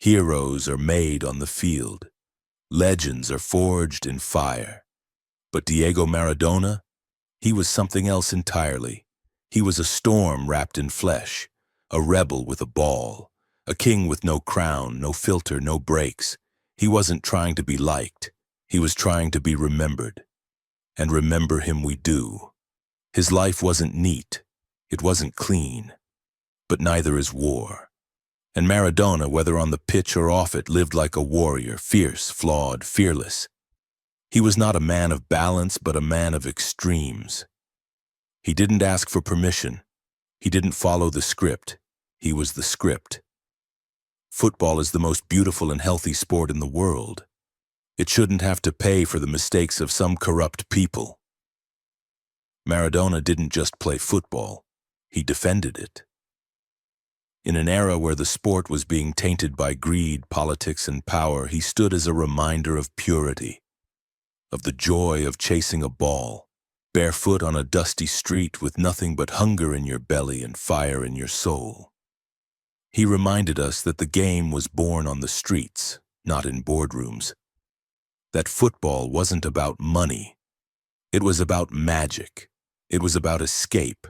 Heroes are made on the field. Legends are forged in fire. But Diego Maradona, he was something else entirely. He was a storm wrapped in flesh, a rebel with a ball, a king with no crown, no filter, no brakes. He wasn't trying to be liked. He was trying to be remembered. And remember him we do. His life wasn't neat. It wasn't clean. But neither is war. And Maradona, whether on the pitch or off it, lived like a warrior, fierce, flawed, fearless. He was not a man of balance, but a man of extremes. He didn't ask for permission. He didn't follow the script. He was the script. Football is the most beautiful and healthy sport in the world. It shouldn't have to pay for the mistakes of some corrupt people. Maradona didn't just play football. He defended it. In an era where the sport was being tainted by greed, politics, and power, he stood as a reminder of purity, of the joy of chasing a ball, barefoot on a dusty street with nothing but hunger in your belly and fire in your soul. He reminded us that the game was born on the streets, not in boardrooms. That football wasn't about money. It was about magic. It was about escape.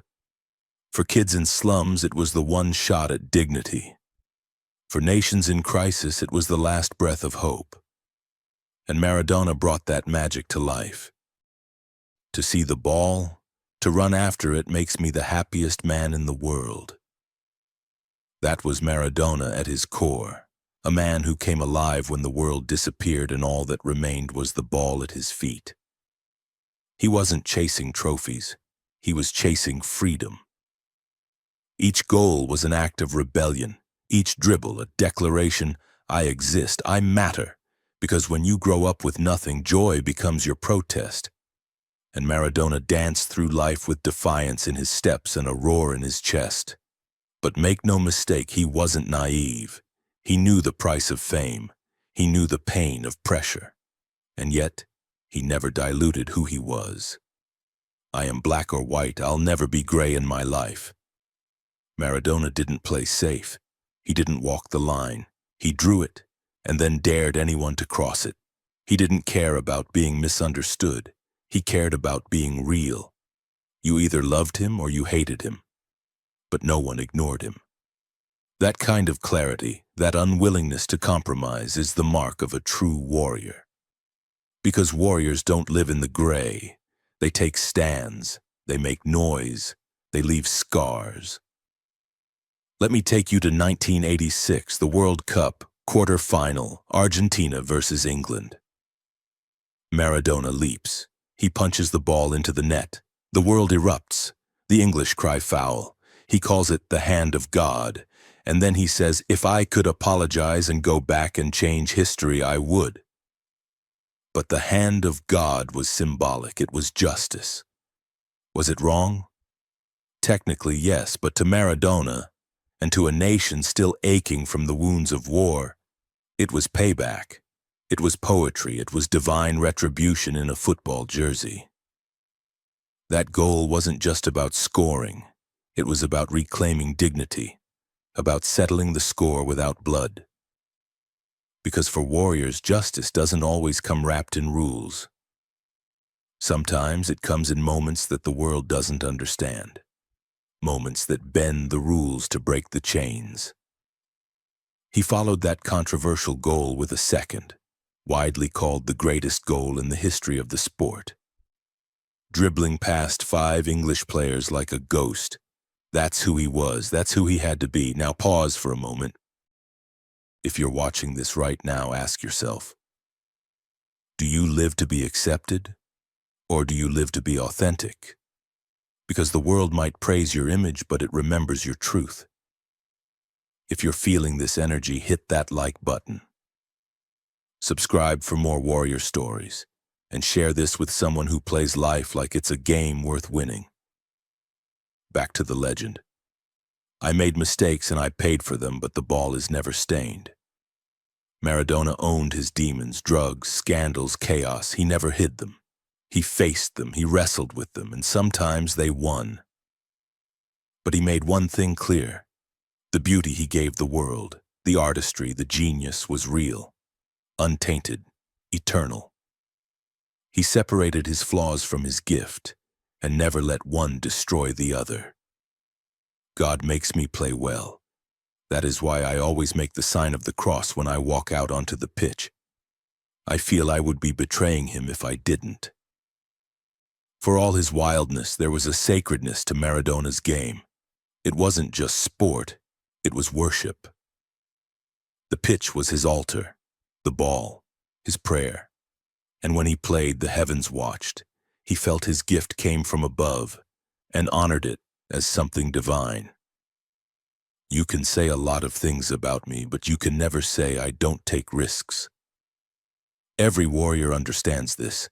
For kids in slums, it was the one shot at dignity. For nations in crisis, it was the last breath of hope. And Maradona brought that magic to life. To see the ball, to run after it makes me the happiest man in the world. That was Maradona at his core, a man who came alive when the world disappeared and all that remained was the ball at his feet. He wasn't chasing trophies. He was chasing freedom. Each goal was an act of rebellion, each dribble a declaration, I exist, I matter, because when you grow up with nothing, joy becomes your protest. And Maradona danced through life with defiance in his steps and a roar in his chest. But make no mistake, he wasn't naive. He knew the price of fame. He knew the pain of pressure. And yet, he never diluted who he was. I am black or white, I'll never be gray in my life. Maradona didn't play safe. He didn't walk the line. He drew it, and then dared anyone to cross it. He didn't care about being misunderstood. He cared about being real. You either loved him or you hated him. But no one ignored him. That kind of clarity, that unwillingness to compromise, is the mark of a true warrior. Because warriors don't live in the gray. They take stands, they make noise, they leave scars. Let me take you to 1986, the World Cup, quarter-final, Argentina versus England. Maradona leaps. He punches the ball into the net. The world erupts. The English cry foul. He calls it the hand of God. And then he says, if I could apologize and go back and change history, I would. But the hand of God was symbolic. It was justice. Was it wrong? Technically, yes, but to Maradona, and to a nation still aching from the wounds of war, it was payback. It was poetry. It was divine retribution in a football jersey. That goal wasn't just about scoring. It was about reclaiming dignity, about settling the score without blood. Because for warriors, justice doesn't always come wrapped in rules. Sometimes it comes in moments that the world doesn't understand, moments that bend the rules to break the chains. He followed that controversial goal with a second, widely called the greatest goal in the history of the sport. Dribbling past 5 English players like a ghost. That's who he was. That's who he had to be. Now pause for a moment. If you're watching this right now, ask yourself, do you live to be accepted, or do you live to be authentic? Because the world might praise your image, but it remembers your truth. If you're feeling this energy, hit that like button. Subscribe for more warrior stories, and share this with someone who plays life like it's a game worth winning. Back to the legend. I made mistakes and I paid for them, but the ball is never stained. Maradona owned his demons, drugs, scandals, chaos. He never hid them. He faced them, he wrestled with them, and sometimes they won. But he made one thing clear: the beauty he gave the world. The artistry, the genius was real, untainted, eternal. He separated his flaws from his gift and never let one destroy the other. God makes me play well. That is why I always make the sign of the cross when I walk out onto the pitch. I feel I would be betraying him if I didn't. For all his wildness, there was a sacredness to Maradona's game. It wasn't just sport, it was worship. The pitch was his altar, the ball, his prayer. And when he played, the heavens watched. He felt his gift came from above and honored it as something divine. You can say a lot of things about me, but you can never say I don't take risks. Every warrior understands this.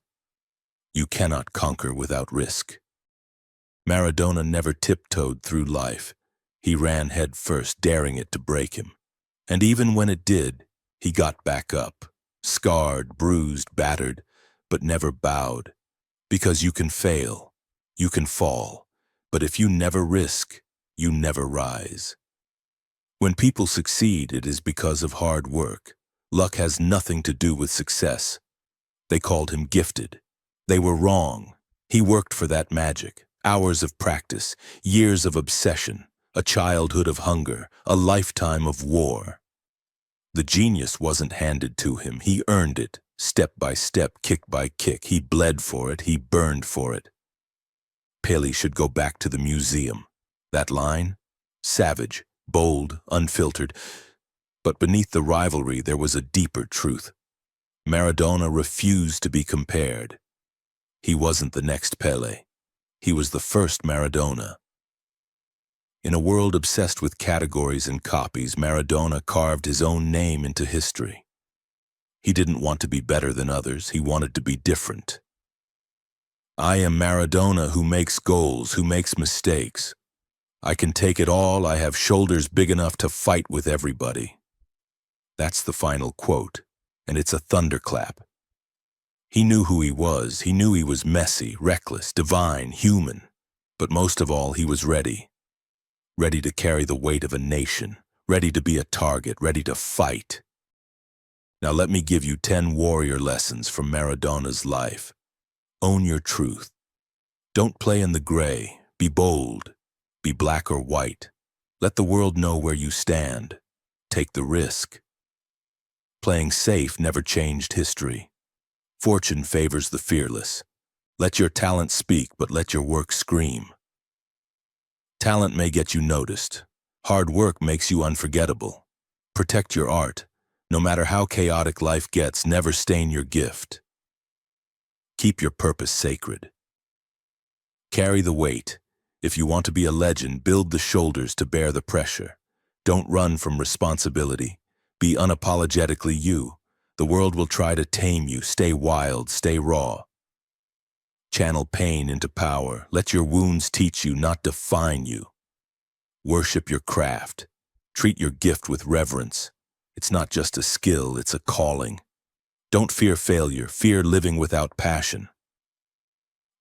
You cannot conquer without risk. Maradona never tiptoed through life. He ran head first, daring it to break him. And even when it did, he got back up, scarred, bruised, battered, but never bowed. Because you can fail, you can fall, but if you never risk, you never rise. When people succeed, it is because of hard work. Luck has nothing to do with success. They called him gifted. They were wrong. He worked for that magic. Hours of practice, years of obsession, a childhood of hunger, a lifetime of war. The genius wasn't handed to him. He earned it, step by step, kick by kick. He bled for it. He burned for it. Pelé should go back to the museum. That line? Savage, bold, unfiltered. But beneath the rivalry, there was a deeper truth. Maradona refused to be compared. He wasn't the next Pelé. He was the first Maradona. In a world obsessed with categories and copies, Maradona carved his own name into history. He didn't want to be better than others. He wanted to be different. I am Maradona, who makes goals, who makes mistakes. I can take it all. I have shoulders big enough to fight with everybody. That's the final quote, and it's a thunderclap. He knew who he was. He knew he was messy, reckless, divine, human. But most of all, he was ready. Ready to carry the weight of a nation. Ready to be a target. Ready to fight. Now let me give you 10 warrior lessons from Maradona's life. Own your truth. Don't play in the gray. Be bold. Be black or white. Let the world know where you stand. Take the risk. Playing safe never changed history. Fortune favors the fearless. Let your talent speak, but let your work scream. Talent may get you noticed. Hard work makes you unforgettable. Protect your art. No matter how chaotic life gets, never stain your gift. Keep your purpose sacred. Carry the weight. If you want to be a legend, build the shoulders to bear the pressure. Don't run from responsibility. Be unapologetically you. The world will try to tame you. Stay wild, stay raw. Channel pain into power. Let your wounds teach you, not define you. Worship your craft. Treat your gift with reverence. It's not just a skill, it's a calling. Don't fear failure. Fear living without passion.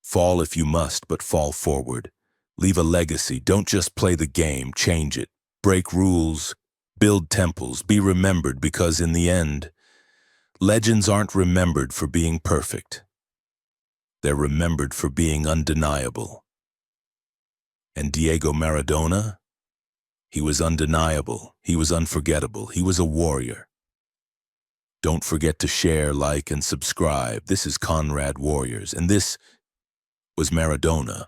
Fall if you must, but fall forward. Leave a legacy. Don't just play the game, change it. Break rules. Build temples. Be remembered, because in the end, legends aren't remembered for being perfect. They're remembered for being undeniable. And Diego Maradona? He was undeniable. He was unforgettable. He was a warrior. Don't forget to share, like, and subscribe. This is Conrad Warriors, and this was Maradona.